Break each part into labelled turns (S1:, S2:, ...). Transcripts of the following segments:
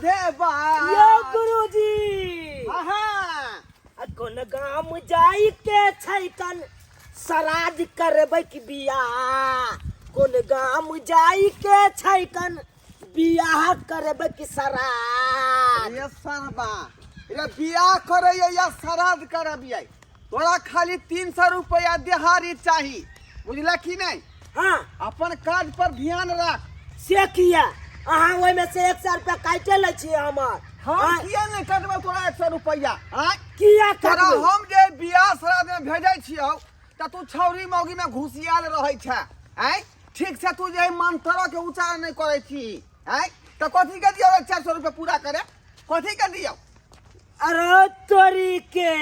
S1: राधे बा
S2: यो गुरुजी कोन गाम जाई के छैकन श्राद्ध करबै कि बियाह कोन गाम जाई के छैकन बियाह करबै कि श्राद्ध
S1: ये सरबा रे बियाह करे या श्राद्ध करबियै तोरा खाली 300 रुपया दिहाड़ी चाहिए बुझला कि नहीं।
S2: हाँ
S1: अपन काज पर ध्यान रख
S2: से किया अहाँ ओहि में से 100 रुपया काटे ले छी हमर
S1: हम किया नहीं कटबो तोरा 100 रुपया
S2: किया
S1: तोरा
S2: करबै
S1: हम जे बियाह श्राद्ध में भेजै छियौ त तू छौरी मौगी में घुसियाल रहै छै ठीक से तू जे मंत्र के उच्चारण नहीं करै छी त कथि के दियौ 400 रुपया पूरा करे कथि के दियौ।
S2: अरे तोरी के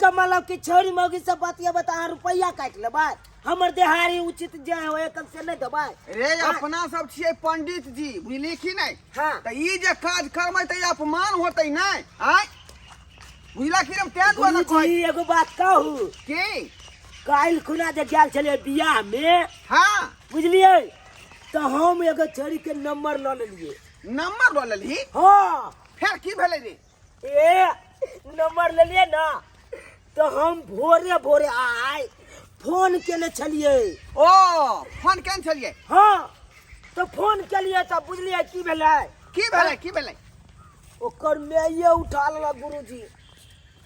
S2: कमल की छोरी मौगी से बतिया बता रुपया काट लेबै हमर देहारी उचित जे होय कम से नहीं देबै
S1: रे अपना सब छियै पंडित जी बुझली कि नहीं।
S2: हाँ
S1: त ई जे काज करबै त अपमान होतै नहीं बुझला कि हम ते दुआरे
S2: गुरुजी एगो बात कहू
S1: की
S2: काल खुना जे गेल छले बियाह में
S1: हाँ
S2: बुझलिए तो हम एगो छोरी के नंबर ल लेलिए
S1: नंबर ल लेली
S2: हाँ
S1: फिर की भेलै रे
S2: ए नंबर ले लिए ना तो हम भोरे भोरे आए फोन केले छलिए
S1: ओ फोन केन छलिए
S2: हाँ तो फोन केलिए तो बुझलिए की भेलै
S1: की भेलै
S2: ओकर मैये उठा लेला गुरुजी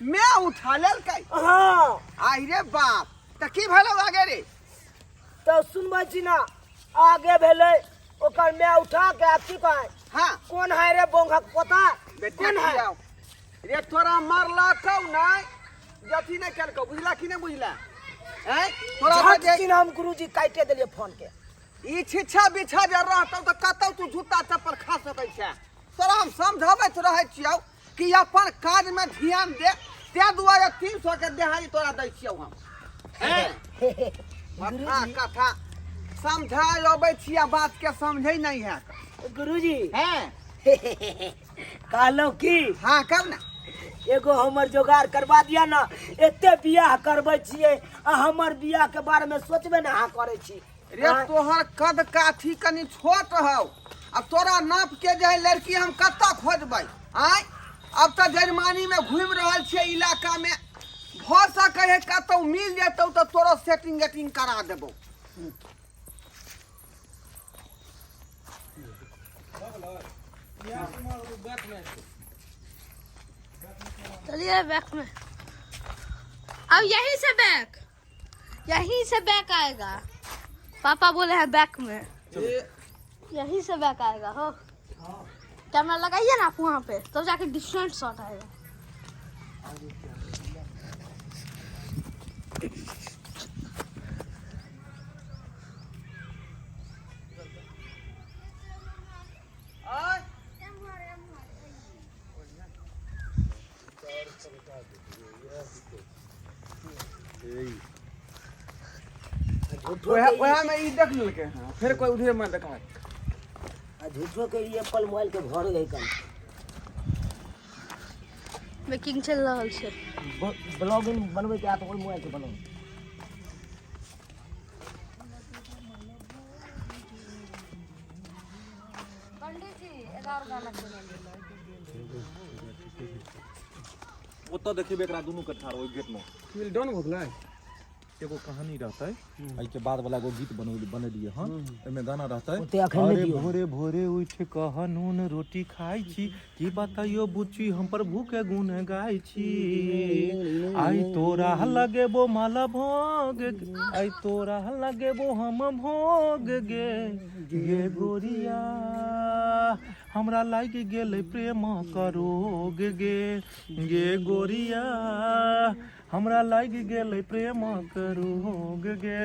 S1: मैं उठा लेलकै
S2: हाँ
S1: आई रे बाप त की भेलै आगे रे
S2: तो सुनबै छी ना आगे भेलै ओकर मैं उठा के आप की कहे
S1: हाँ
S2: कौन है रे बोंघक पोता कौन है
S1: रे तोरा मारला कौ नहीं जथी नहीं केलको बुझला कि नहीं बुझला तोरा
S2: झट दिन हम गुरुजी काटे देलिए फोन के
S1: ई छिछा बिछा जे रहतौ त कतौ तू जूता चप्पल खा सकै छै तोरा हम समझाबैत रहै छियौ कि अपन काज में ध्यान दे ते दुआरे 300 के दिहाड़ी तोरा दै छियौ हम कथा समझा अबै छिया बात के समझै नहीं है
S2: गुरुजी
S1: हैं
S2: कहलो की
S1: हाँ कर ना
S2: एगो हमर जोगाड़ करवा दिया ना एते बियाह करबै छियै आ हमर बियाह के बारे में सोचबे ना हाँ करे छी
S1: रे तोहर कद काठी कनी छोट हौ अब तोरा नाप के जे लड़की हम कत्ता खोजबै अब त जर्मनी में घूम रहल छियै इलाका में भ सकै है कतौ मिल जेतौ त तोरो सेटिंग गेटिंग करा देबौ।
S3: चलिए बैक में अब यहीं से बैक आएगा पापा बोले हैं बैक में यहीं से बैक आएगा हो कैमरा लगाइए ना आप वहाँ पे तो जाके डिफरेंट शॉट आएगा।
S1: ओहा में ई देख लेलकै फिर कोई उधर में देखा
S2: झूठो के लिए एप्पल मोबाइल के भर गई कल
S3: मेकिंग चल रहल छै
S2: ब्लॉगिंग बनबै के आ तो कोई मोबाइल के बनाओ
S3: पंडित जी 11 गाना सुनेंगे
S4: ओत देखिबे एकरा दुनू के ठाड़ ओइ गेट में
S1: मिल डन हो गेलै
S4: एगो कहानी रहतै एहि के बाद वाला एगो गीत बनेलिए हन एमे गाना रहतै
S2: ओते अखन नहीं
S4: अरे
S2: दियो
S4: भोरे भोरे उठ कह नून रोटी खाई छी की बताइयो बुच्ची हम प्रभु के गुण गाय छी आई तोरा लगेबो माला भोग आई तोरा लगेबो हम भोग गे गे गोरिया हमरा लाग गेल प्रेम करोग गे गे गोरिया हमरा लाग गेल प्रेम करोग गे।